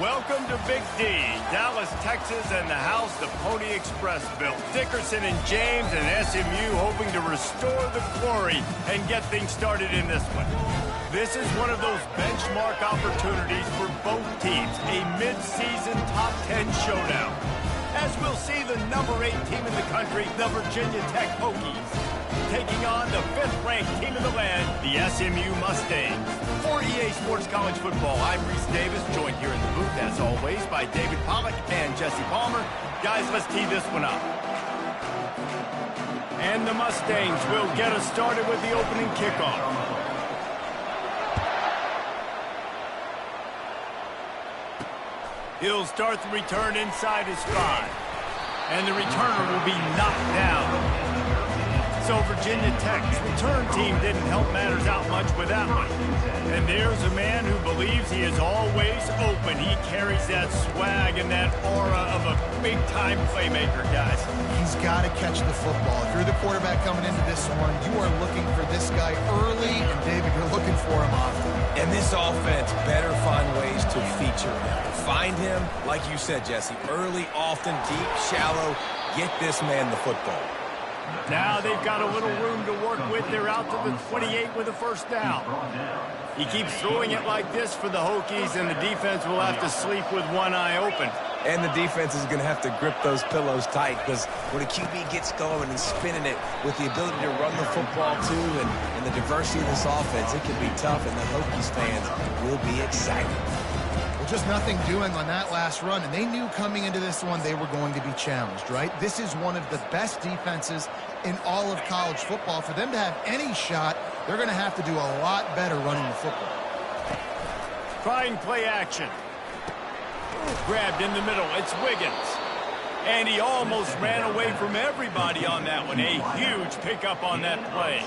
Welcome to Big D, Dallas, Texas, and the house the Pony Express built. Dickerson and James and SMU hoping to restore the glory and get things started in this one. This is one of those benchmark opportunities for both teams, a mid-season top 10 showdown. As we'll see the number 8 team in the country, the Virginia Tech Hokies, taking on the 5th-ranked team in the land, the SMU Mustangs. For EA Sports College Football, I'm Reese Davis, joined here in the booth, as always, by David Pollack and Jesse Palmer. Guys, let's tee this one up. And the Mustangs will get us started with the opening kickoff. He'll start the return inside his 5. And the returner will be knocked down. So Virginia Tech's return team didn't help matters out much with that one. And there's a man who believes he is always open. He carries that swag and that aura of a big-time playmaker, guys. He's got to catch the football. If you're the quarterback coming into this one, you are looking for this guy early, and David, you're looking for him often. And this offense better find ways to feature him. Find him, like you said, Jesse, early, often, deep, shallow. Get this man the football. Now they've got a little room to work with. They're out to the 28 with a first down. He keeps throwing it like this for the Hokies, and the defense will have to sleep with one eye open. And the defense is going to have to grip those pillows tight, because when a QB gets going and spinning it with the ability to run the football too and the diversity of this offense, it can be tough, and the Hokies fans will be excited. Well, just nothing doing on that last run, and they knew coming into this one they were going to be challenged, right? This is one of the best defenses in all of college football. For them to have any shot, they're going to have to do a lot better running the football. Trying play action. Grabbed in the middle. It's Wiggins. And he almost ran away from everybody on that one. A huge pickup on that play.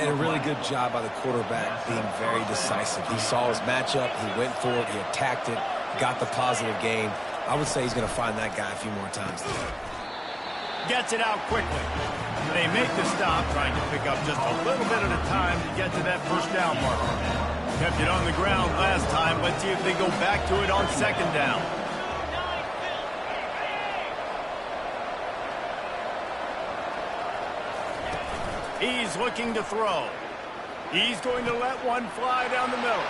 And a really good job by the quarterback being very decisive. He saw his matchup. He went for it. He attacked it. Got the positive gain. I would say he's going to find that guy a few more times today. Gets it out quickly. They make the stop, trying to pick up just a little bit at a time to get to that first down marker. Kept it on the ground last time. Let's see if they go back to it on second down. He's looking to throw. He's going to let one fly down the middle.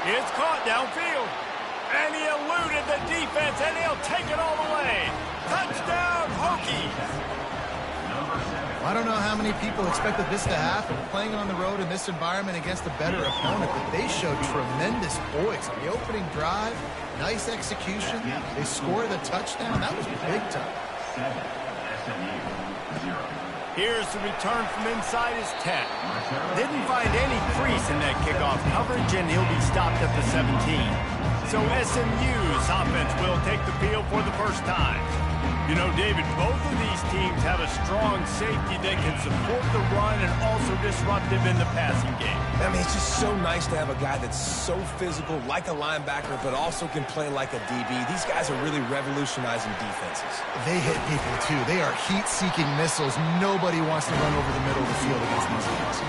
It's caught downfield. And he eluded the defense, and he'll take it all the way. Touchdown, Hokies! I don't know how many people expected this to happen. Playing on the road in this environment against a better opponent, but they showed tremendous poise. On the opening drive, nice execution. They score the touchdown. That was big time. Here's the return from inside his 10. Didn't find any crease in that kickoff coverage, and he'll be stopped at the 17. So SMU's offense will take the field for the first time. You know, David, both of these teams have a strong safety that can support the run and also disruptive in the passing game. I mean, it's just so nice to have a guy that's so physical, like a linebacker, but also can play like a DB. These guys are really revolutionizing defenses. They hit people, too. They are heat-seeking missiles. Nobody wants to run over the middle of the field against these guys.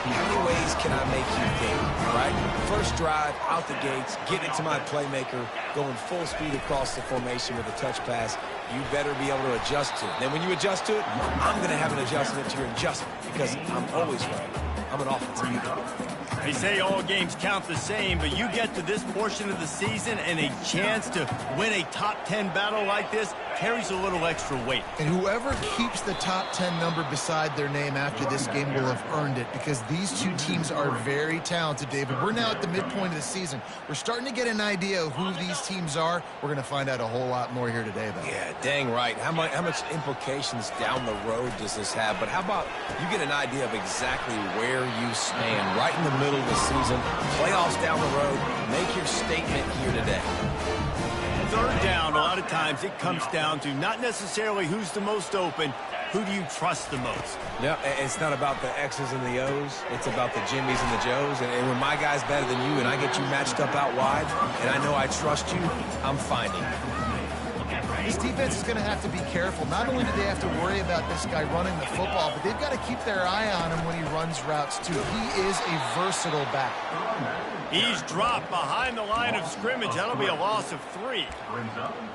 How many ways can I make you think, right? First drive, out the gates, get it to my playmaker, going full speed across the formation with a touch pass. You better be able to adjust to it. Then when you adjust to it, I'm going to have an adjustment to your adjustment because I'm always right. I'm an offensive guy. They say all games count the same, but you get to this portion of the season and a chance to win a top 10 battle like this carries a little extra weight. And whoever keeps the top 10 number beside their name after this game will have earned it, because these two teams are very talented, David. We're now at the midpoint of the season. We're starting to get an idea of who these teams are. We're going to find out a whole lot more here today, though. Yeah, dang right. How much implications down the road does this have? But how about you get an idea of exactly where you stand right in the middle of the season, playoffs down the road, make your statement here today. Third down, a lot of times it comes down to not necessarily who's the most open, who do you trust the most? No, it's not about the X's and the O's. It's about the Jimmys and the Joes. And when my guy's better than you and I get you matched up out wide, and I know I trust you, I'm finding you. This defense is going to have to be careful. Not only do they have to worry about this guy running the football, but they've got to keep their eye on him when he runs routes, too. He is a versatile back. He's dropped behind the line of scrimmage. That'll be a loss of 3.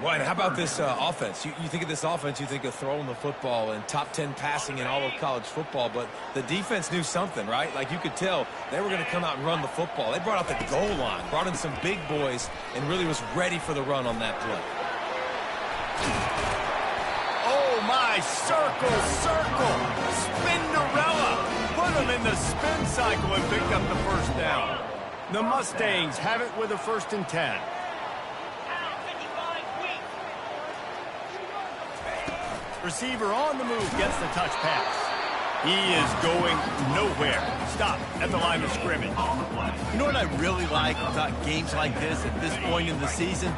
Well, and how about this offense? You think of this offense, you think of throwing the football and top 10 passing in all of college football, but the defense knew something, right? Like you could tell they were going to come out and run the football. They brought out the goal line, brought in some big boys, and really was ready for the run on that play. Oh, my, circle, Spinderella. Put him in the spin cycle and pick up the first down. The Mustangs have it with a 1st and 10. Receiver on the move gets the touch pass. He is going nowhere. Stop at the line of scrimmage. You know what I really like about games like this at this point in the season?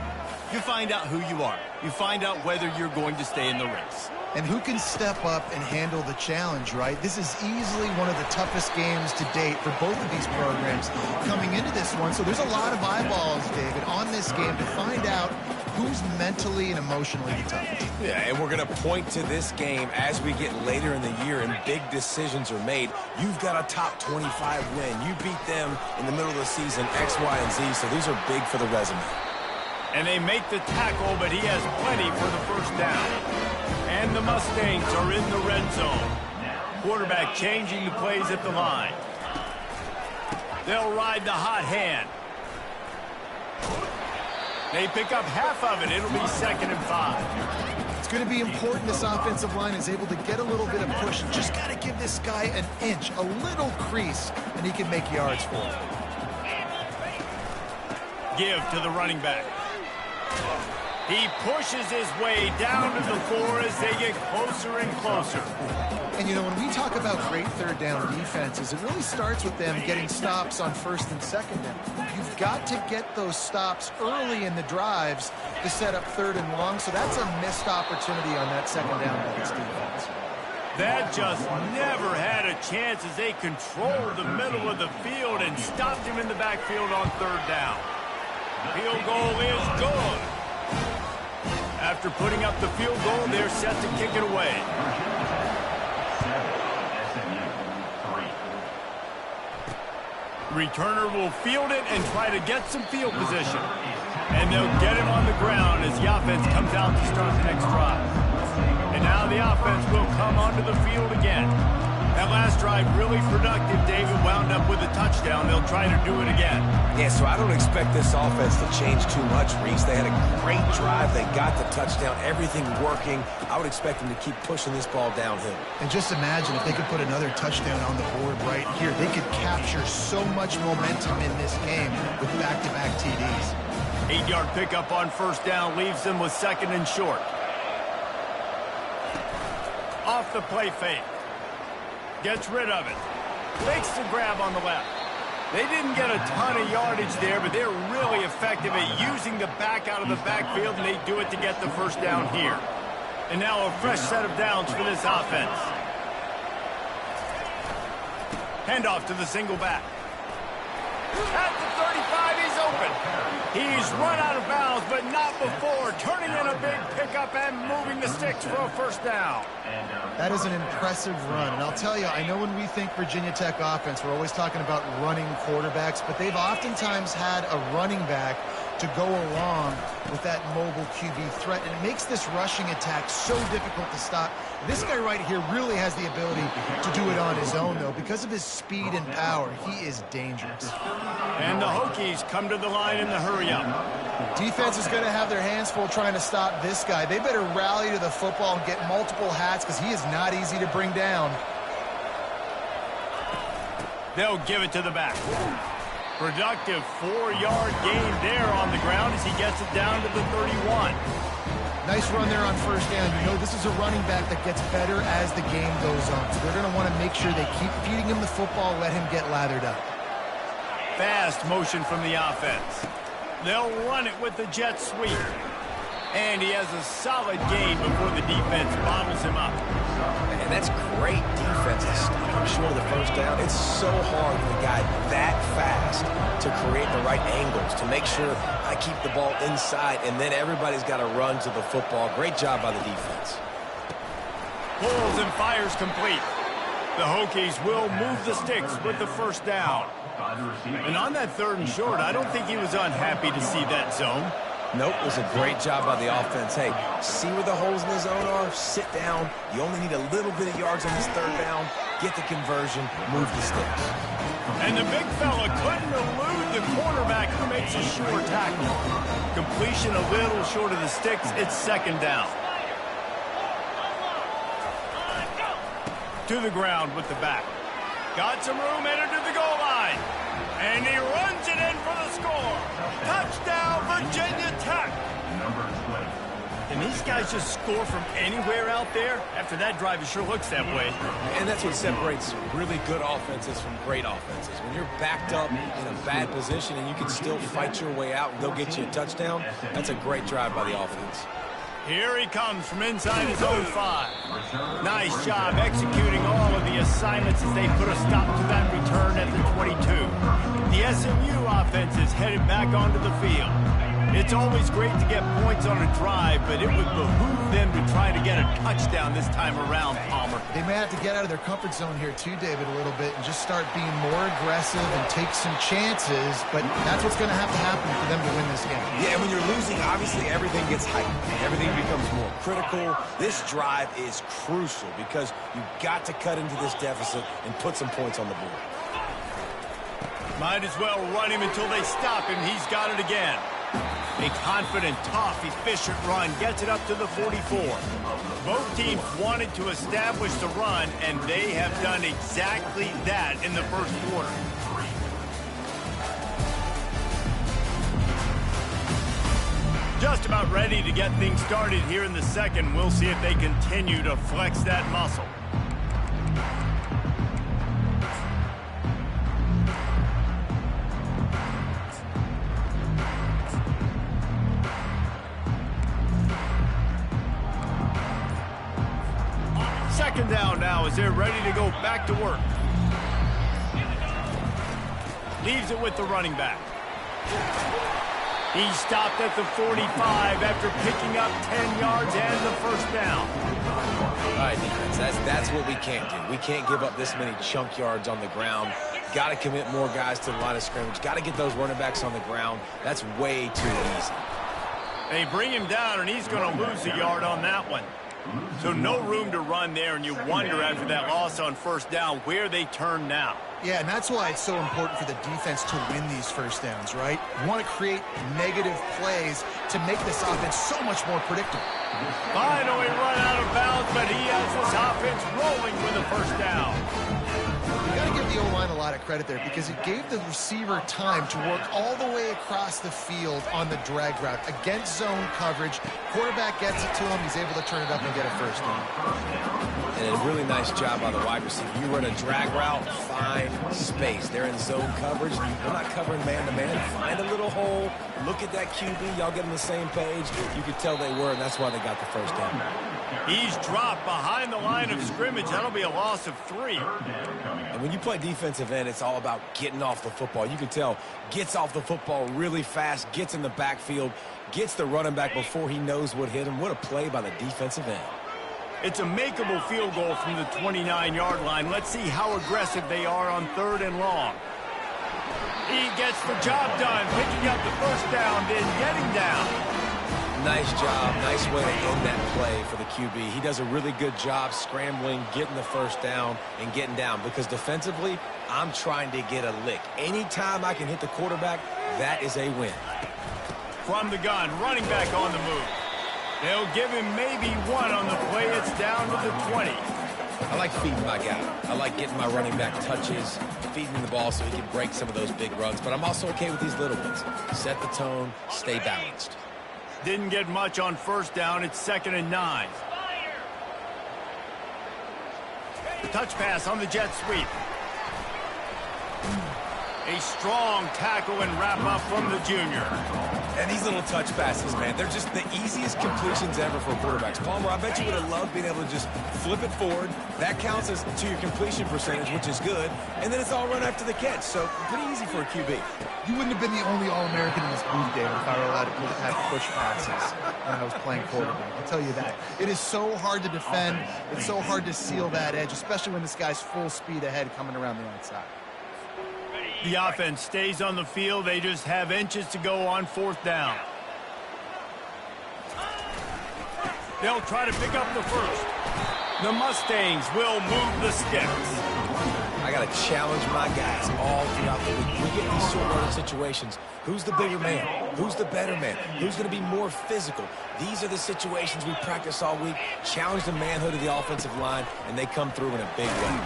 You find out who you are. You find out whether you're going to stay in the race. And who can step up and handle the challenge, right? This is easily one of the toughest games to date for both of these programs coming into this one. So there's a lot of eyeballs, David, on this game to find out who's mentally and emotionally the toughest. Yeah, and we're going to point to this game as we get later in the year and big decisions are made. You've got a top 25 win. You beat them in the middle of the season, X, Y, and Z, so these are big for the resume. And they make the tackle, but he has plenty for the first down. And the Mustangs are in the red zone. Quarterback changing the plays at the line. They'll ride the hot hand. They pick up half of it. It'll be 2nd and 5. It's going to be important this offensive line is able to get a little bit of push. Just got to give this guy an inch, a little crease, and he can make yards for it. Give to the running back. He pushes his way down to the floor as they get closer and closer. And, you know, when we talk about great 3rd down defenses, it really starts with them getting stops on 1st and 2nd down. You've got to get those stops early in the drives to set up 3rd and long, so that's a missed opportunity on that 2nd down by this defense. That just never had a chance as they controlled the middle of the field and stopped him in the backfield on 3rd down. Field goal is good. After putting up the field goal, they're set to kick it away. Returner will field it and try to get some field position. And they'll get him on the ground as the offense comes out to start the next drive. And now the offense will come onto the field again. That last drive really productive. David wound up with a touchdown. They'll try to do it again. Yeah, so I don't expect this offense to change too much, Reese. They had a great drive. They got the touchdown. Everything working. I would expect them to keep pushing this ball downhill. And just imagine if they could put another touchdown on the board right here. They could capture so much momentum in this game with back-to-back TDs. 8-yard pickup on 1st down leaves them with 2nd and short. Off the play fake. Gets rid of it. Makes the grab on the left. They didn't get a ton of yardage there, but they're really effective at using the back out of the backfield, and they do it to get the 1st down here. And now a fresh set of downs for this offense. Handoff to the single back. At the 35, he's open. He's run out of bounds, but not before. Turning in a big pickup and moving the sticks for a 1st down. That is an impressive run. And I'll tell you, I know when we think Virginia Tech offense, we're always talking about running quarterbacks, but they've oftentimes had a running back to go along with that mobile QB threat. And it makes this rushing attack so difficult to stop. This guy right here really has the ability to do it on his own, though. Because of his speed and power, he is dangerous. And the Hokies come to the line in the hurry-up. Defense is going to have their hands full trying to stop this guy. They better rally to the football and get multiple hats because he is not easy to bring down. They'll give it to the back. Productive 4-yard gain there on the ground as he gets it down to the 31. Nice run there on 1st down. You know, this is a running back that gets better as the game goes on. So they're going to want to make sure they keep feeding him the football, let him get lathered up. Fast motion from the offense. They'll run it with the jet sweep. And he has a solid gain before the defense bottles him up. And that's great defense to stop him short of the 1st down. It's so hard with a guy that fast to create the right angles, to make sure I keep the ball inside, and then everybody's got to run to the football. Great job by the defense. Pulls and fires complete. The Hokies will move the sticks with the first down. And on that 3rd and short, I don't think he was unhappy to see that zone. Nope, it was a great job by the offense. Hey, see where the holes in the zone are? Sit down. You only need a little bit of yards on this 3rd down. Get the conversion, move the sticks. And the big fella couldn't elude the cornerback who makes a sure tackle. Completion a little short of the sticks. It's 2nd down. To the ground with the back. Got some room, entered to the goal line. And he runs it in for the score. Touchdown, Virginia Tech. Can these guys just score from anywhere out there? After that drive, it sure looks that way. And that's what separates really good offenses from great offenses. When you're backed up in a bad position and you can still fight your way out and go get you a touchdown, that's a great drive by the offense. Here he comes from inside his own 5. Nice job executing all of the assignments as they put a stop to that return at the 22. The SMU offense is headed back onto the field. It's always great to get points on a drive, but it would behoove them to try to get a touchdown this time around, Palmer. They may have to get out of their comfort zone here too, David, a little bit and just start being more aggressive and take some chances, but that's what's going to happen for them to win this game. Yeah, and when you're losing, obviously everything gets heightened. Everything becomes more critical. This drive is crucial because you've got to cut into this deficit and put some points on the board. Might as well run him until they stop him. He's got it again. A confident, tough, efficient run gets it up to the 44. Both teams wanted to establish the run, and they have done exactly that in the first quarter. Just about ready to get things started here in the second. We'll see if they continue to flex that muscle. Second down now as they're ready to go back to work. Leaves it with the running back. He stopped at the 45 after picking up 10 yards and the first down. All right, defense, that's what we can't do. We can't give up this many chunk yards on the ground. Got to commit more guys to the line of scrimmage. Got to get those running backs on the ground. That's way too easy. They bring him down, and he's going to lose a yard on that one. So no room to run there, and you wonder after that loss on first down where they turn now. Yeah, and that's why it's so important for the defense to win these first downs, right? You want to create negative plays to make this offense so much more predictable. Finally run out of bounds, but he has this offense rolling with a first down. You got to give the O-line a lot of credit there because it gave the receiver time to work all the way across the field on the drag route against zone coverage. Quarterback gets it to him. He's able to turn it up and get a first down. And a really nice job by the wide receiver. You run a drag route, find space. They're in zone coverage. They're not covering man-to-man. Find a little hole. Look at that QB. Y'all get on the same page. You could tell they were, and that's why they got the first down. He's dropped behind the line of scrimmage. That'll be a loss of 3. And when you play defensive end, it's all about getting off the football. You can tell, gets off the football really fast, gets in the backfield, gets the running back before he knows what hit him. What a play by the defensive end. It's a makeable field goal from the 29-yard line. Let's see how aggressive they are on 3rd and long. He gets the job done, picking up the first down, then getting down. Nice job. Nice way to end that play for the QB. He does a really good job scrambling, getting the first down, and getting down. Because defensively, I'm trying to get a lick. Anytime I can hit the quarterback, that is a win. From the gun, running back on the move. They'll give him maybe one on the play. It's down to the 20. I like feeding my guy. I like getting my running back touches, feeding the ball so he can break some of those big runs. But I'm also okay with these little ones. Set the tone, stay balanced. Didn't get much on first down. It's 2nd and 9. Touch pass on the jet sweep. A strong tackle and wrap-up from the junior. And these little touch passes, man, they're just the easiest completions ever for quarterbacks. Palmer, I bet you would have loved being able to just flip it forward. That counts as to your completion percentage, which is good. And then it's all run after the catch, so pretty easy for a QB. You wouldn't have been the only All-American in this booth, David, if I were allowed to have push passes when I was playing quarterback. I'll tell you that. It is so hard to defend. It's so hard to seal that edge, especially when this guy's full speed ahead coming around the outside. The offense stays on the field. They just have inches to go on 4th down. They'll try to pick up the first. The Mustangs will move the sticks. I got to challenge my guys all throughout the week. We get these short-run situations. Who's the bigger man? Who's the better man? Who's going to be more physical? These are the situations we practice all week. Challenge the manhood of the offensive line, and they come through in a big way.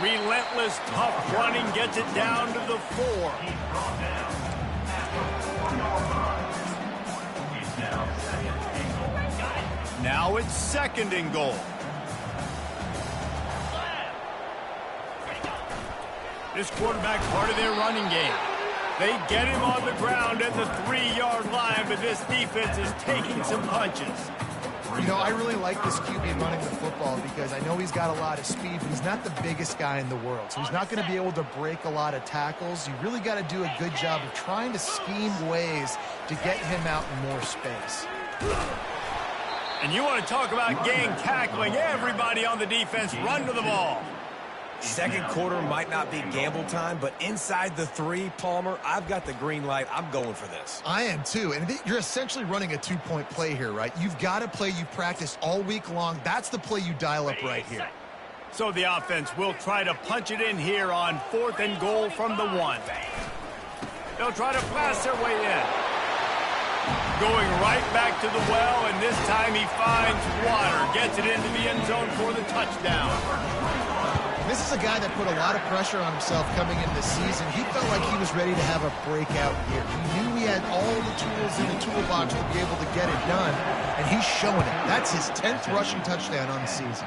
Relentless, tough running gets it down to the 4. Now it's 2nd and goal. This quarterback part of their running game. They get him on the ground at the 3-yard line, but this defense is taking some punches. You know, I really like this QB running the football because I know he's got a lot of speed, but he's not the biggest guy in the world. So he's not going to be able to break a lot of tackles. You really got to do a good job of trying to scheme ways to get him out in more space. And you want to talk about gang tackling. Everybody on the defense run to the ball. Second quarter might not be gamble time, but inside the 3, Palmer, I've got the green light. I'm going for this. I am too. And you're essentially running a 2-point play here, right? You've got to play you practiced all week long. That's the play you dial up right here. So the offense will try to punch it in here on 4th and goal from the 1. They'll try to pass their way in. Going right back to the well, and this time he finds water. Gets it into the end zone for the touchdown. This is a guy that put a lot of pressure on himself coming into the season. He felt like he was ready to have a breakout year. He knew he had all the tools in the toolbox to be able to get it done, and he's showing it. That's his 10th rushing touchdown on the season.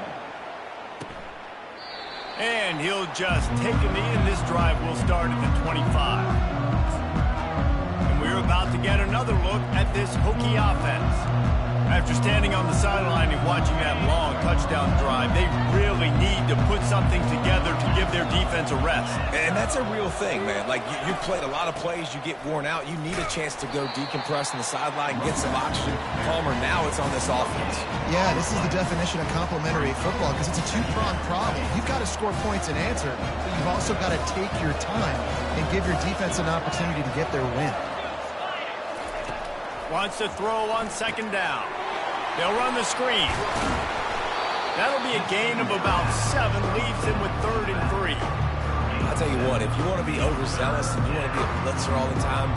And he'll just take a knee, and this drive will start at the 25. And we're about to get another look at this Hokie offense. After standing on the sideline and watching that long touchdown drive, they really need to put something together to give their defense a rest. And that's a real thing, man. Like, you played a lot of plays, you get worn out. You need a chance to go decompress on the sideline, get some oxygen. Palmer, now it's on this offense. Yeah, this is the definition of complementary football because it's a 2-pronged problem. You've got to score points and answer, but you've also got to take your time and give your defense an opportunity to get their win. Wants to throw on 2nd down. They'll run the screen. That'll be a gain of about 7. Leaves him with 3rd and 3. I'll tell you what, if you want to be overzealous and you want to be a blitzer all the time,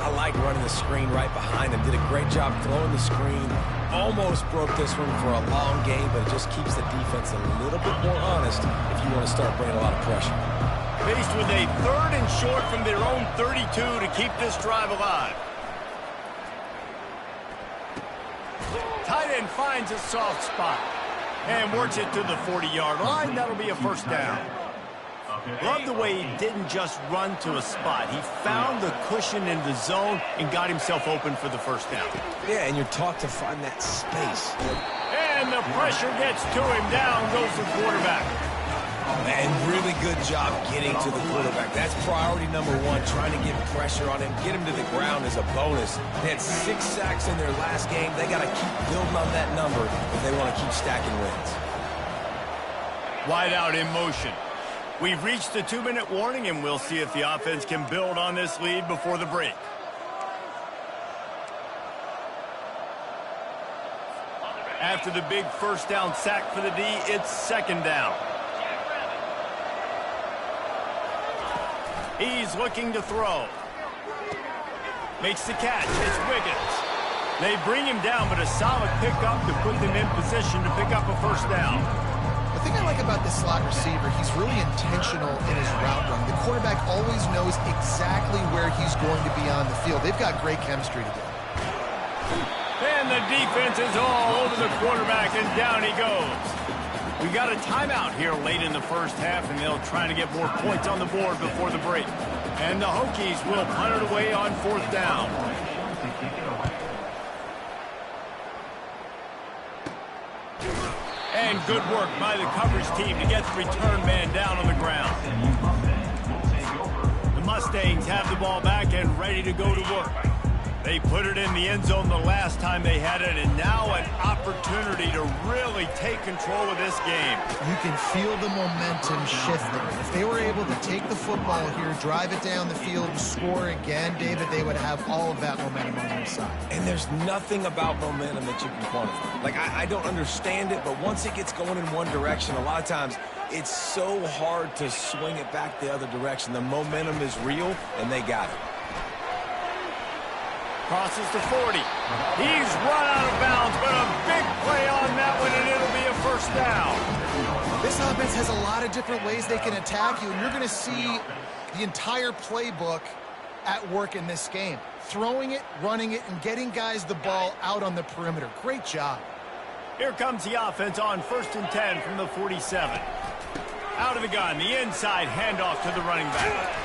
I like running the screen right behind him. Did a great job throwing the screen. Almost broke this one for a long game, but it just keeps the defense a little bit more honest if you want to start bringing a lot of pressure. Faced with a 3rd and short from their own 32 to keep this drive alive. Tight end finds a soft spot and works it to the 40-yard line. That'll be a 1st down. Love the way he didn't just run to a spot. He found the cushion in the zone and got himself open for the 1st down. Yeah, and you're taught to find that space. And the pressure gets to him. Down goes the quarterback. And really good job getting to the quarterback. That's priority number 1, trying to get pressure on him. Get him to the ground as a bonus. They had 6 sacks in their last game. They got to keep building on that number if they want to keep stacking wins. Wide out in motion. We've reached the 2-minute warning, and we'll see if the offense can build on this lead before the break. After the big 1st down sack for the D, it's 2nd down. He's looking to throw. Makes the catch. It's Wiggins. They bring him down, but a solid pickup to put them in position to pick up a 1st down. The thing I like about this slot receiver, he's really intentional in his route run. The quarterback always knows exactly where he's going to be on the field. They've got great chemistry together. And the defense is all over the quarterback, and down he goes. We got a timeout here late in the 1st half, and they'll try to get more points on the board before the break. And the Hokies will punt it away on 4th down. And good work by the coverage team to get the return man down on the ground. The Mustangs have the ball back and ready to go to work. They put it in the end zone the last time they had it, and now an opportunity to really take control of this game. You can feel the momentum shifting. If they were able to take the football here, drive it down the field, and score again, David, they would have all of that momentum on their side. And there's nothing about momentum that you can quantify. Like, I don't understand it, but once it gets going in one direction, a lot of times it's so hard to swing it back the other direction. The momentum is real, and they got it. Crosses to 40. He's run out of bounds, but a big play on that one, and it'll be a 1st down. This offense has a lot of different ways they can attack you, and you're going to see the entire playbook at work in this game. Throwing it, running it, and getting guys the ball out on the perimeter. Great job. Here comes the offense on 1st and 10 from the 47. Out of the gun, the inside handoff to the running back.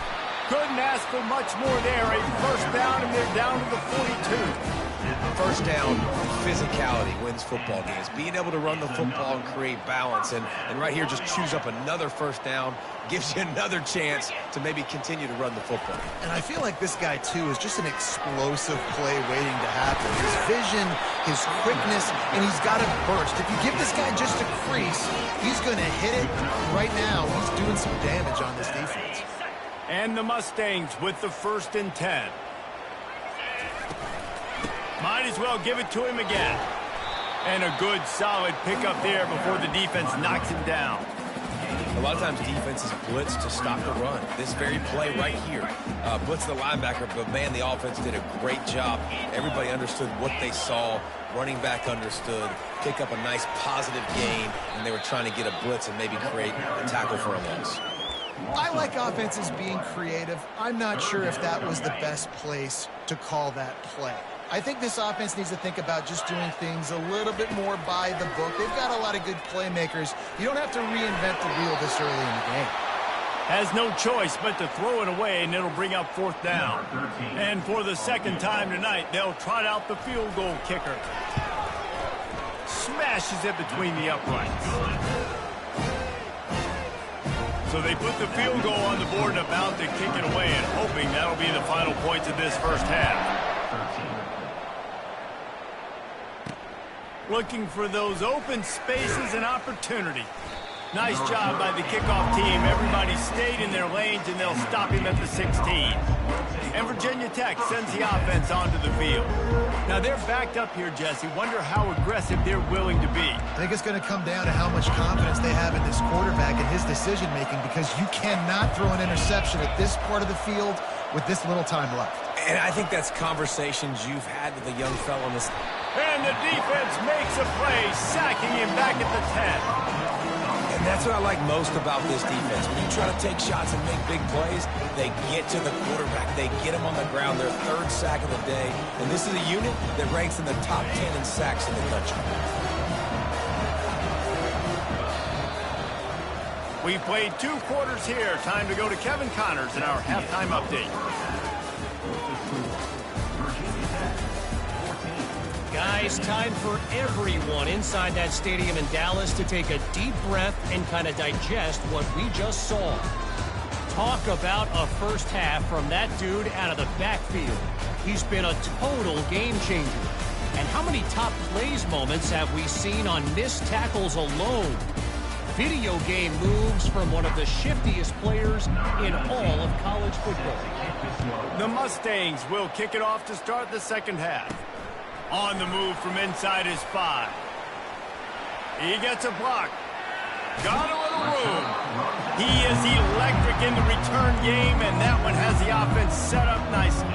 Couldn't ask for much more there. A 1st down, and they're down to the 42. 1st down, physicality wins football games. Being able to run the football and create balance. And right here, just choose up another 1st down, gives you another chance to maybe continue to run the football. And I feel like this guy, too, is just an explosive play waiting to happen. His vision, his quickness, and he's got a burst. If you give this guy just a crease, he's going to hit it. Right now, he's doing some damage on this defense. And the Mustangs with the 1st and 10. Might as well give it to him again. And a good, solid pickup there before the defense knocks him down. A lot of times defenses blitz to stop the run. This very play right here, blitz the linebacker, but man, the offense did a great job. Everybody understood what they saw. Running back understood. Pick up a nice positive gain, and they were trying to get a blitz and maybe create a tackle for a loss. I like offenses being creative. I'm not sure if that was the best place to call that play. I think this offense needs to think about just doing things a little bit more by the book. They've got a lot of good playmakers. You don't have to reinvent the wheel this early in the game. Has no choice but to throw it away, and it'll bring up 4th down. And for the 2nd time tonight, they'll trot out the field goal kicker. Smashes it between the uprights. So they put the field goal on the board and about to kick it away, and hoping that'll be the final points of this 1st half. Looking for those open spaces and opportunity. Nice job by the kickoff team. Everybody stayed in their lanes, and they'll stop him at the 16. And Virginia Tech sends the offense onto the field. Now they're backed up here, Jesse. Wonder how aggressive they're willing to be. I think it's going to come down to how much confidence they have in this quarterback and his decision-making, because you cannot throw an interception at this part of the field with this little time left. And I think that's conversations you've had with the young fellow in this. And the defense makes a play, sacking him back at the 10. And that's what I like most about this defense. When you try to take shots and make big plays, they get to the quarterback. They get him on the ground. Their 3rd sack of the day. And this is a unit that ranks in the top 10 in sacks in the country. We've played 2 quarters here. Time to go to Kevin Connors in our halftime update. Guys, time for everyone inside that stadium in Dallas to take a deep breath and kind of digest what we just saw. Talk about a 1st half from that dude out of the backfield. He's been a total game changer. And how many top plays moments have we seen on missed tackles alone? Video game moves from one of the shiftiest players in all of college football. The Mustangs will kick it off to start the 2nd half. On the move from inside his 5. He gets a block. Got a little room. He is electric in the return game, and that one has the offense set up nicely.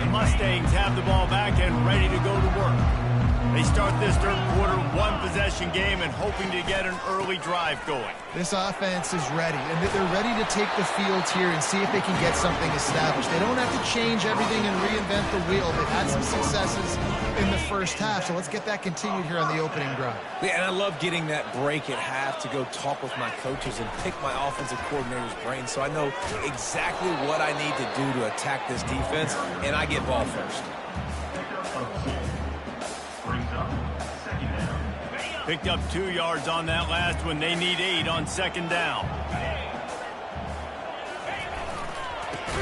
The Mustangs have the ball back and ready to go to work. They start this third quarter one-possession game and hoping to get an early drive going. This offense is ready, and they're ready to take the field here and see if they can get something established. They don't have to change everything and reinvent the wheel. They've had some successes in the first half, so let's get that continued here on the opening drive. Yeah, and I love getting that break at half to go talk with my coaches and pick my offensive coordinator's brain so I know exactly what I need to do to attack this defense, and I get ball first. Picked up 2 yards on that last one. They need 8 on second down.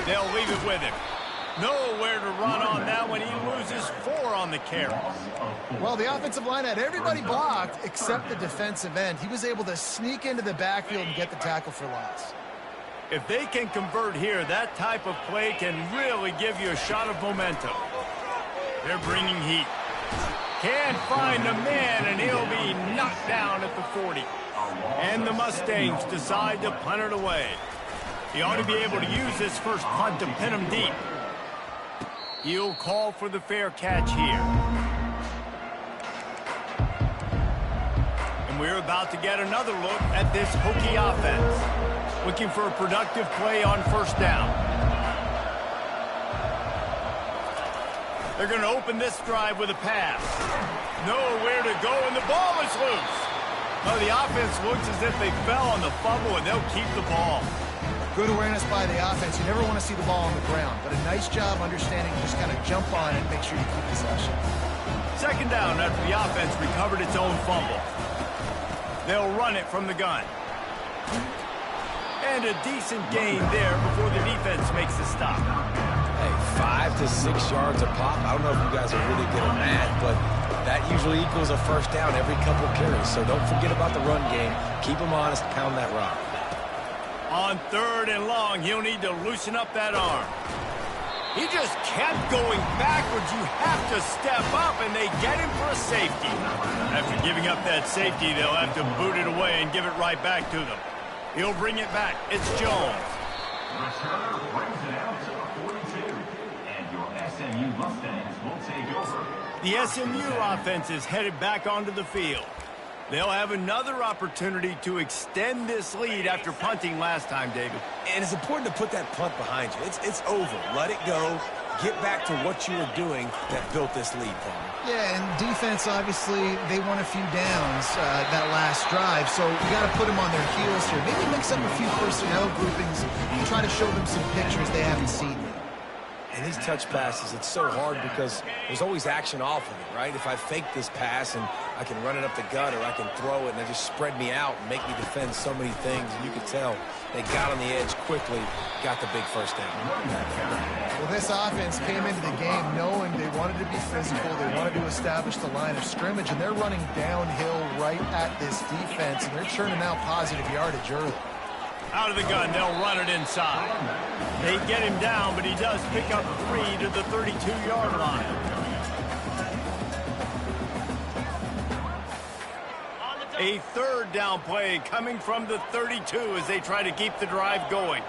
They'll leave it with him. Nowhere to run on that one. He loses 4 on the carry. Well, the offensive line had everybody blocked except the defensive end. He was able to sneak into the backfield and get the tackle for loss. If they can convert here, that type of play can really give you a shot of momentum. They're bringing heat. Can't find the man, and he'll be knocked down at the 40. And the Mustangs decide to punt it away. He ought to be able to use this first punt to pin him deep. He'll call for the fair catch here. And we're about to get another look at this Hokie offense. Looking for a productive play on first down. They're going to open this drive with a pass. Nowhere to go, and the ball is loose. Oh, the offense looks as if they fell on the fumble, and they'll keep the ball. Good awareness by the offense. You never want to see the ball on the ground, but a nice job understanding just kind of jump on it and make sure you keep possession. Second down after the offense recovered its own fumble. They'll run it from the gun. And a decent gain there before the defense makes the stop. Hey, 5 to 6 yards a pop. I don't know if you guys are really good at math, but that usually equals a first down every couple carries. So don't forget about the run game. Keep them honest. Pound that rock. On third and long, he'll need to loosen up that arm. He just kept going backwards. You have to step up, and they get him for a safety. After giving up that safety, they'll have to boot it away and give it right back to them. He'll bring it back. It's Jones. Returner brings it out to the 42, and your SMU Mustangs will take over. The SMU offense is headed back onto the field. They'll have another opportunity to extend this lead after punting last time, David. And it's important to put that punt behind you. It's over. Let it go. Get back to what you were doing that built this lead, Palmer. Yeah, and defense, obviously, they won a few downs that last drive, so you got to put them on their heels here. Maybe mix up a few personnel groupings and try to show them some pictures they haven't seen yet. And these touch passes, it's so hard because there's always action off of it, right? If I fake this pass and I can run it up the gut or I can throw it and they just spread me out and make me defend so many things, and you can tell they got on the edge quickly, got the big first down. Well, this offense came into the game knowing they wanted to be physical, they wanted to establish the line of scrimmage, and they're running downhill right at this defense, and they're churning out positive yardage early. Out of the gun, they'll run it inside. They get him down, but he does pick up 3 to the 32-yard line. A third down play coming from the 32 as they try to keep the drive going.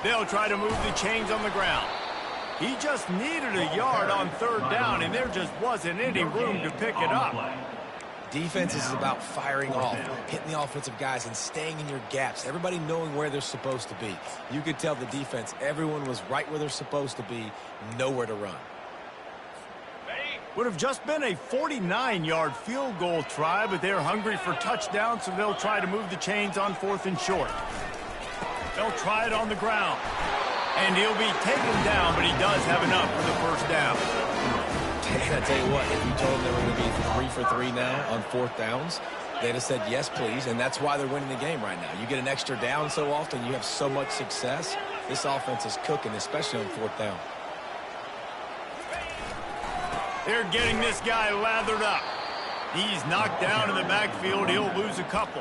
They'll try to move the chains on the ground. He just needed a yard on third down, and there just wasn't any room to pick it up. Defense is about firing off, hitting the offensive guys, and staying in your gaps. Everybody knowing where they're supposed to be. You could tell the defense, everyone was right where they're supposed to be, nowhere to run. Would have just been a 49-yard field goal try, but they're hungry for touchdowns, so they'll try to move the chains on 4th and short. They'll try it on the ground. And he'll be taken down, but he does have enough for the first down. And I tell you what, if you told them they were going to be 3 for 3 now on 4th downs, they'd have said, yes, please, and that's why they're winning the game right now. You get an extra down so often, you have so much success. This offense is cooking, especially on 4th down. They're getting this guy lathered up. He's knocked down in the backfield. He'll lose a couple.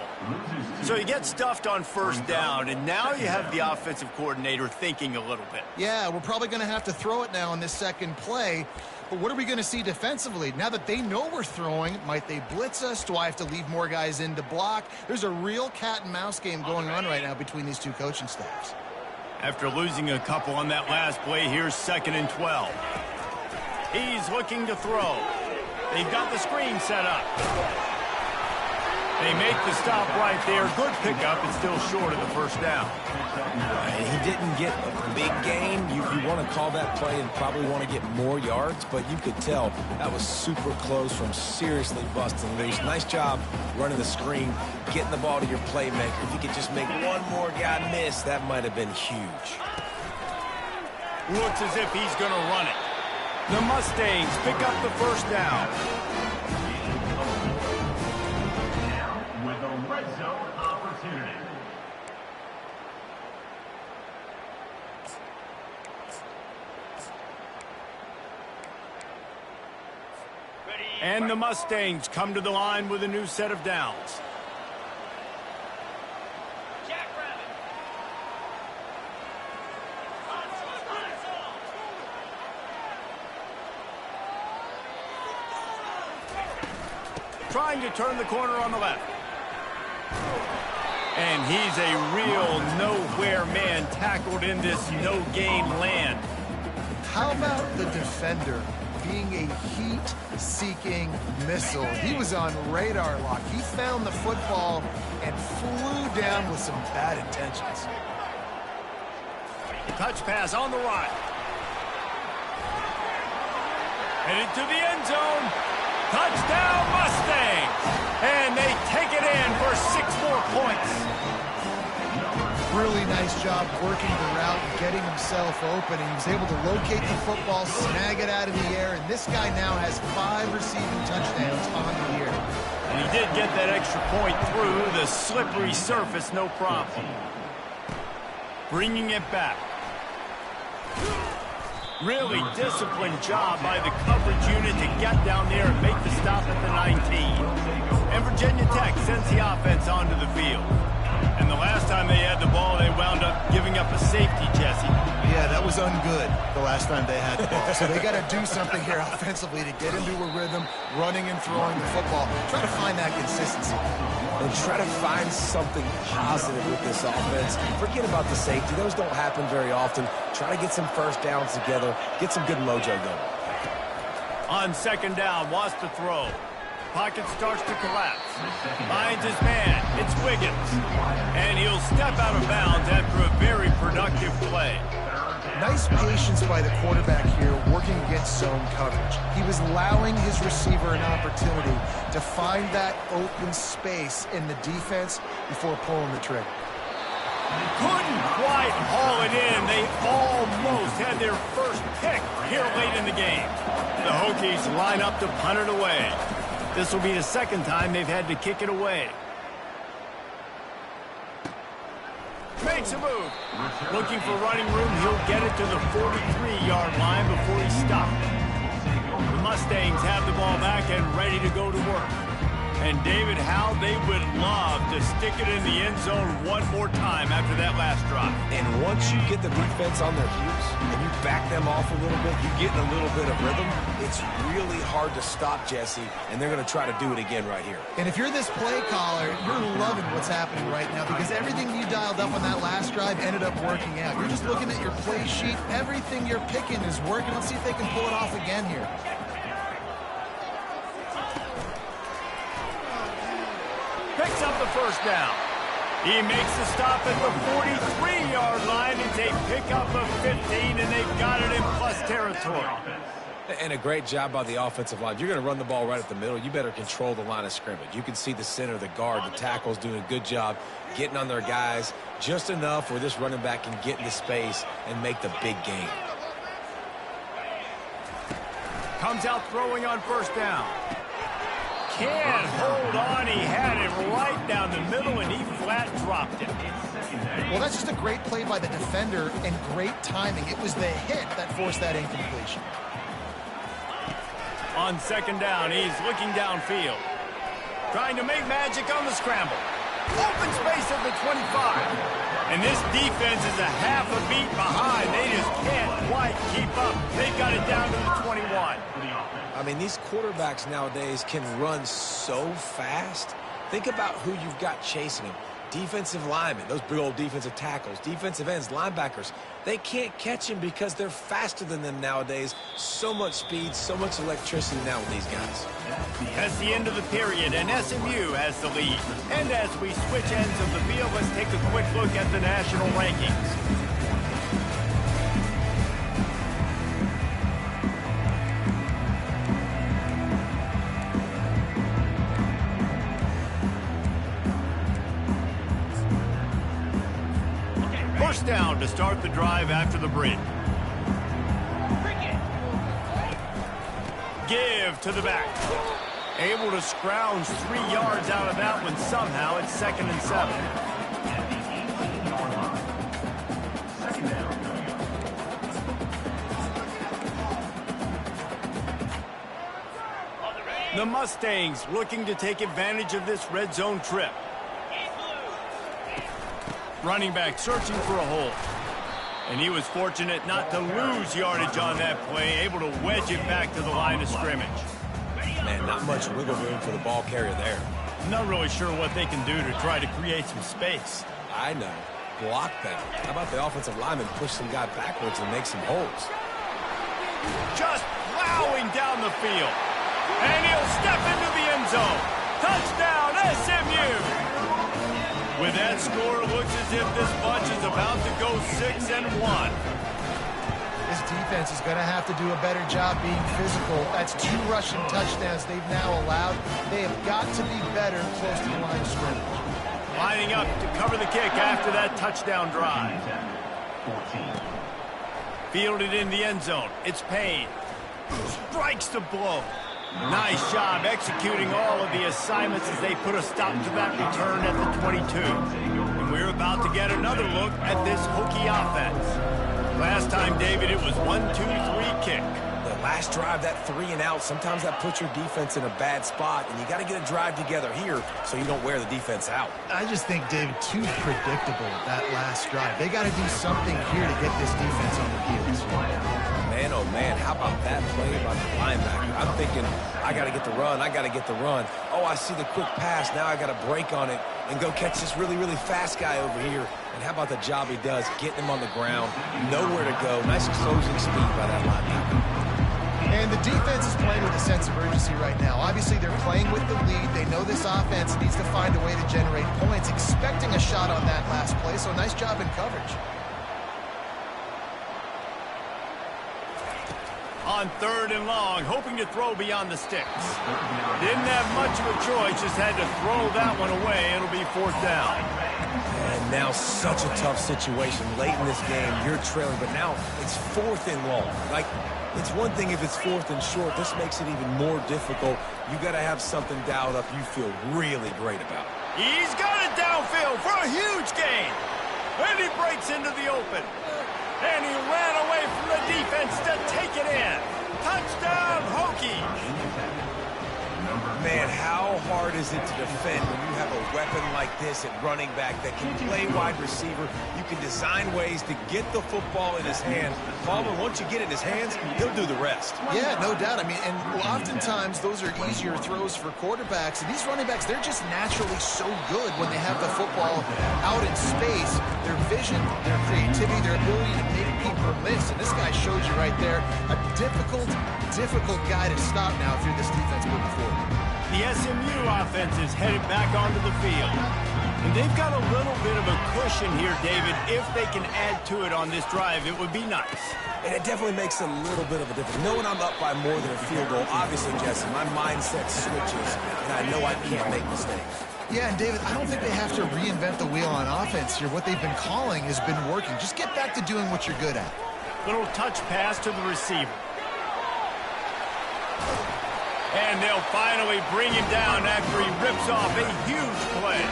So he gets stuffed on first down, and now you have the offensive coordinator thinking a little bit. Yeah, we're probably going to have to throw it now on this second play. But what are we going to see defensively? Now that they know we're throwing, might they blitz us? Do I have to leave more guys in to block? There's a real cat and mouse game going on right now between these two coaching staffs. After losing a couple on that last play, here's 2nd and 12. He's looking to throw. They've got the screen set up. They make the stop right there. Good pickup. It's still short of the first down. He didn't get a big gain. You want to call that play and probably want to get more yards, but you could tell that was super close from seriously busting loose. Nice job running the screen, getting the ball to your playmaker. If you could just make one more guy miss, that might have been huge. Looks as if he's going to run it. The Mustangs pick up the first down. Now with a red zone opportunity. And the Mustangs come to the line with a new set of downs. Trying to turn the corner on the left. And he's a real nowhere man tackled in this no-gain land. How about the defender being a heat-seeking missile? He was on radar lock. He found the football and flew down with some bad intentions. Touch pass on the right. Headed to the end zone. Touchdown Mustangs! And they take it in for 6 more points. Really nice job working the route and getting himself open. He was able to locate the football, snag it out of the air, and this guy now has 5 receiving touchdowns on the year. And he did get that extra point through the slippery surface, no problem. Bringing it back. Really disciplined job by the coverage unit to get down there and make the stop at the 19. And Virginia Tech sends the offense onto the field. And the last time they had the ball, they wound up giving up a safety, Jesse. Yeah, that was ungood the last time they had the ball. So they got to do something here offensively to get into a rhythm, running and throwing the football. Try to find that consistency. And try to find something positive with this offense. Forget about the safety. Those don't happen very often. Try to get some first downs together. Get some good mojo going. On second down, wants to throw. Pocket starts to collapse. Finds his man. It's Wiggins. And he'll step out of bounds after a very productive play. Nice patience by the quarterback here working against zone coverage. He was allowing his receiver an opportunity to find that open space in the defense before pulling the trigger. Couldn't quite haul it in. They almost had their first pick here late in the game. The Hokies line up to punt it away. This will be the second time they've had to kick it away. Makes a move. Looking for running room. He'll get it to the 43-yard line before he's stopped. The Mustangs have the ball back and ready to go to work. And David, how they would love to stick it in the end zone one more time after that last drive. And once you get the defense on their heels and you back them off a little bit, you get in a little bit of rhythm, it's really hard to stop, Jesse, and they're going to try to do it again right here. And if you're this play caller, you're loving what's happening right now because everything you dialed up on that last drive ended up working out. You're just looking at your play sheet. Everything you're picking is working. Let's see if they can pull it off again here. Picks up the first down. He makes the stop at the 43-yard line. It's a pickup of 15, and they've got it in plus territory. And a great job by the offensive line. You're going to run the ball right at the middle. You better control the line of scrimmage. You can see the center, the guard, the tackles doing a good job getting on their guys just enough where this running back can get into space and make the big game. Comes out throwing on first down. Can't hold on. He had it right down the middle, and he flat dropped it. Well, that's just a great play by the defender and great timing. It was the hit that forced that incompletion. On second down, he's looking downfield. Trying to make magic on the scramble. Open space at the 25. And this defense is a half a beat behind. They just can't quite keep up. They've got it down to the 21. I mean, these quarterbacks nowadays can run so fast. Think about who you've got chasing him. Defensive linemen, those big old defensive tackles, defensive ends, linebackers, they can't catch him because they're faster than them nowadays. So much speed, so much electricity now with these guys. That's the end of the period, and SMU has the lead. And as we switch ends of the field, let's take a quick look at the national rankings. First down to start the drive after the break. Give to the back. Able to scrounge 3 yards out of that one somehow. It's 2nd and 7. The Mustangs looking to take advantage of this red zone trip. Running back searching for a hole. And he was fortunate not to lose yardage on that play, able to wedge it back to the line of scrimmage. Man, not much wiggle room for the ball carrier there. Not really sure what they can do to try to create some space. I know. Block that. How about the offensive lineman push some guy backwards and make some holes? Just plowing down the field. And he'll step into the end zone. Touchdown, SMU! With that score, it looks as if this bunch is about to go 6-1. This defense is going to have to do a better job being physical. That's 2 rushing touchdowns they've now allowed. They have got to be better close to the line of scrimmage. Lining up to cover the kick after that touchdown drive. Fielded in the end zone. It's Payne. Strikes the blow. Nice job executing all of the assignments as they put a stop to that return at the 22. And we're about to get another look at this Hokie offense. Last time, David, it was 1-2-3 kick. The last drive, that 3 and out, sometimes that puts your defense in a bad spot, and you got to get a drive together here so you don't wear the defense out. I just think, David, too predictable that last drive. They got to do something here to get this defense on their heels. Man, oh man, how about that play about the linebacker? I'm thinking, I got to get the run, I got to get the run. Oh, I see the quick pass, now I got to break on it and go catch this really, really fast guy over here. And how about the job he does, getting him on the ground, nowhere to go. Nice closing speed by that linebacker. And the defense is playing with a sense of urgency right now. Obviously, they're playing with the lead. They know this offense needs to find a way to generate points, expecting a shot on that last play, so nice job in coverage. On 3rd and long, hoping to throw beyond the sticks. Didn't have much of a choice, just had to throw that one away. It'll be 4th down. And now such a tough situation. Late in this game, you're trailing, but now it's 4th and long. Like, it's one thing if it's 4th and short. This makes it even more difficult. You got to have something dialed up you feel really great about. He's got it downfield for a huge gain. And he breaks into the open. And he ran away from the defense to take it in. Touchdown, Hokie. Man, how hard is it to defend when you have a weapon like this at running back that can play wide receiver? You can design ways to get the football in his hand. Palmer, once you get it in his hands, he'll do the rest. Yeah, no doubt. I mean, and oftentimes those are easier throws for quarterbacks. And these running backs, they're just naturally so good when they have the football out in space. Their vision, their creativity, their ability to make people miss. And this guy showed you right there a difficult guy to stop now if you're this defense moving forward. The SMU offense is headed back onto the field. And they've got a little bit of a cushion here, David. If they can add to it on this drive, it would be nice. And it definitely makes a little bit of a difference. Knowing I'm up by more than a field goal, obviously, Jesse, my mindset switches, and I know I can't make mistakes. Yeah, and David, I don't think they have to reinvent the wheel on offense here. What they've been calling has been working. Just get back to doing what you're good at. Little touch pass to the receiver. And they'll finally bring him down after he rips off a huge play.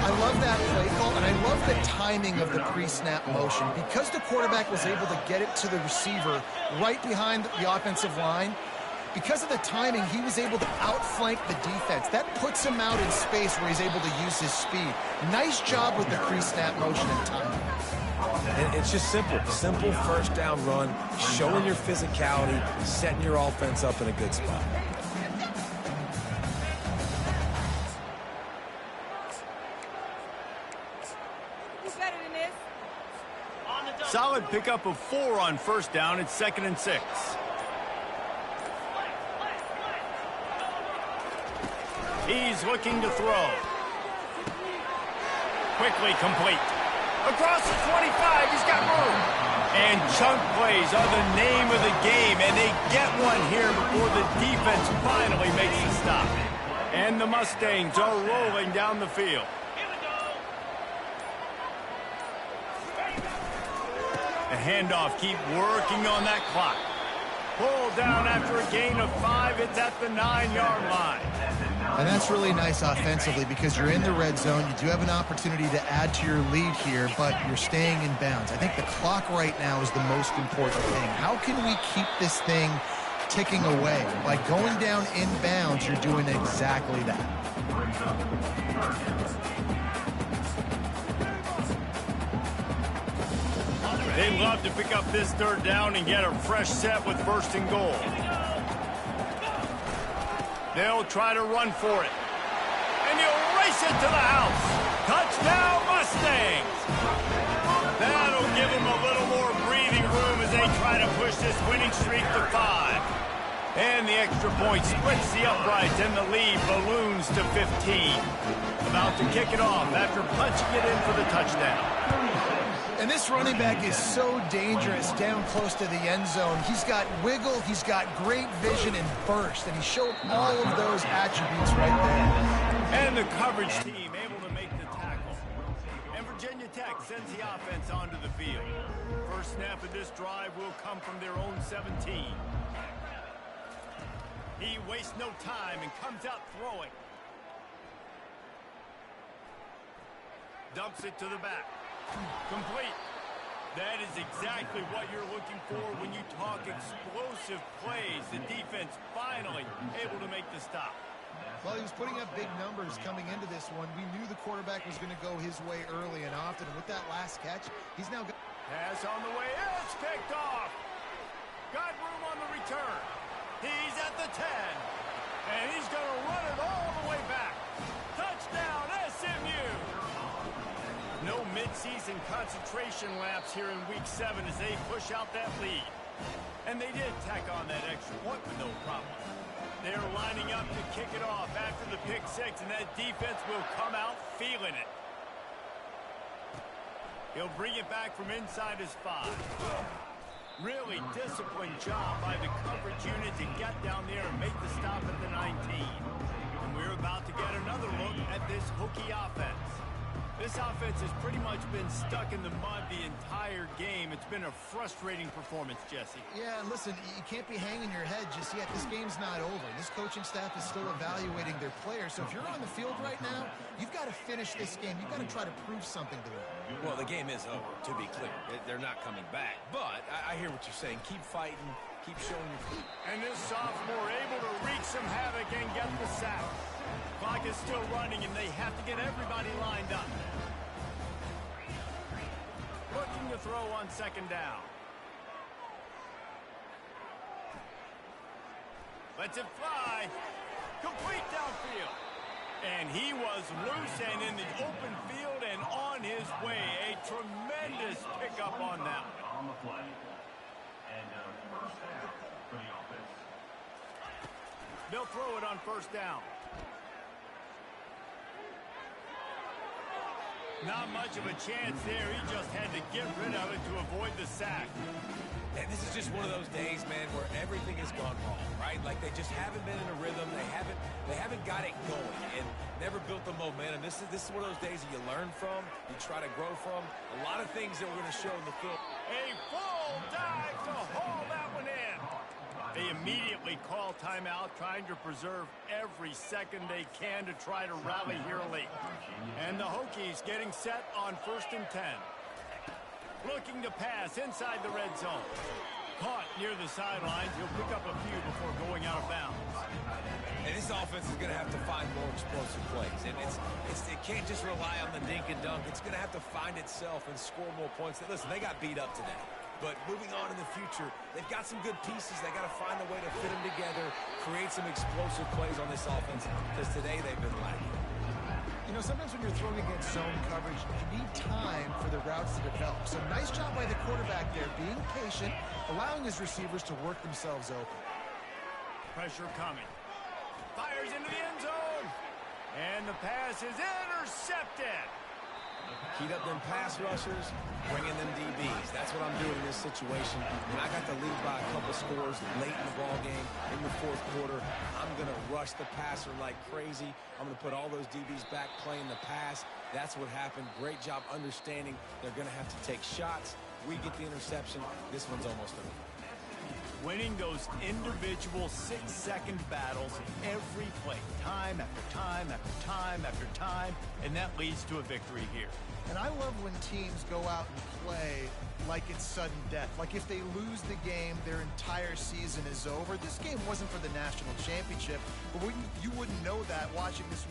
I love that play call, and I love the timing of the pre-snap motion. Because the quarterback was able to get it to the receiver right behind the offensive line, because of the timing, he was able to outflank the defense. That puts him out in space where he's able to use his speed. Nice job with the pre-snap motion and timing. And it's just simple. Simple first down run, showing your physicality, setting your offense up in a good spot. Solid pickup of 4 on first down. It's 2nd and 6. He's looking to throw. Quickly complete. Across the 25, he's got room. And chunk plays are the name of the game, and they get one here before the defense finally makes the stop. And the Mustangs are rolling down the field. The handoff, keep working on that clock. Pull down after a gain of 5. It's at the 9-yard line. And that's really nice offensively because you're in the red zone. You do have an opportunity to add to your lead here, but you're staying in bounds. I think the clock right now is the most important thing. How can we keep this thing ticking away? By going down in bounds, you're doing exactly that. They'd love to pick up this 3rd down and get a fresh set with 1st and goal. They'll try to run for it. And he'll race it to the house. Touchdown, Mustangs! That'll give them a little more breathing room as they try to push this winning streak to 5. And the extra point splits the uprights, and the lead balloons to 15. About to kick it off after punching it in for the touchdown. And this running back is so dangerous down close to the end zone. He's got wiggle, he's got great vision and burst, and he showed all of those attributes right there. And the coverage team able to make the tackle. And Virginia Tech sends the offense onto the field. First snap of this drive will come from their own 17. He wastes no time and comes out throwing. Dumps it to the back. Complete. That is exactly what you're looking for when you talk explosive plays. The defense finally able to make the stop. Well, he was putting up big numbers coming into this one. We knew the quarterback was going to go his way early and often. And with that last catch, he's now got... Pass on the way. It's picked off. Got room on the return. He's at the 10. And he's going to run it all the way back. Touchdown, SMU. No midseason concentration laps here in Week 7 as they push out that lead. And they did tack on that extra point with no problem. They're lining up to kick it off after the pick 6, and that defense will come out feeling it. He'll bring it back from inside his 5. Really disciplined job by the coverage unit to get down there and make the stop at the 19. And we're about to get another look at this Hokie offense. This offense has pretty much been stuck in the mud the entire game. It's been a frustrating performance, Jesse. Yeah, and listen, you can't be hanging your head just yet. This game's not over. This coaching staff is still evaluating their players. So if you're on the field right now, you've got to finish this game. You've got to try to prove something to them. Well, the game is over, to be clear. They're not coming back. But I hear what you're saying. Keep fighting. Keep showing your... And this sophomore able to wreak some havoc and get the sack. Clock is still running, and they have to get everybody lined up. Looking to throw on 2nd down. Lets it fly. Complete downfield. And he was loose and in the open field and on his way. A tremendous pickup on that. On the play. And first down for the offense. They'll throw it on 1st down. Not much of a chance there. He just had to get rid of it to avoid the sack. And this is just one of those days, man, where everything has gone wrong, right? Like they just haven't been in a rhythm. They haven't got it going and never built the momentum. This is one of those days that you learn from, you try to grow from. A lot of things that we're going to show in the film. A full dive to haul that one in. They immediately call timeout, trying to preserve every second they can to try to rally here late. And the Hokies getting set on 1st and 10. Looking to pass inside the red zone. Caught near the sidelines. He'll pick up a few before going out of bounds. And this offense is going to have to find more explosive plays. And it can't just rely on the dink and dunk. It's going to have to find itself and score more points. Listen, they got beat up today. But moving on in the future, they've got some good pieces. They got to find a way to fit them together, create some explosive plays on this offense, because today they've been lacking. You know, sometimes when you're throwing against zone coverage, you need time for the routes to develop. So nice job by the quarterback there, being patient, allowing his receivers to work themselves open. Pressure coming. Fires into the end zone. And the pass is intercepted. Heat up them pass rushers, bring in them DBs. That's what I'm doing in this situation. When I got the lead by a couple scores late in the ball game, in the fourth quarter, I'm going to rush the passer like crazy. I'm going to put all those DBs back playing the pass. That's what happened. Great job understanding they're going to have to take shots. We get the interception. This one's almost over. Winning those individual 6-second battles every play, time after time after time after time, and that leads to a victory here. And I love when teams go out and play like it's sudden death. Like if they lose the game, their entire season is over. This game wasn't for the national championship, but you wouldn't know that watching this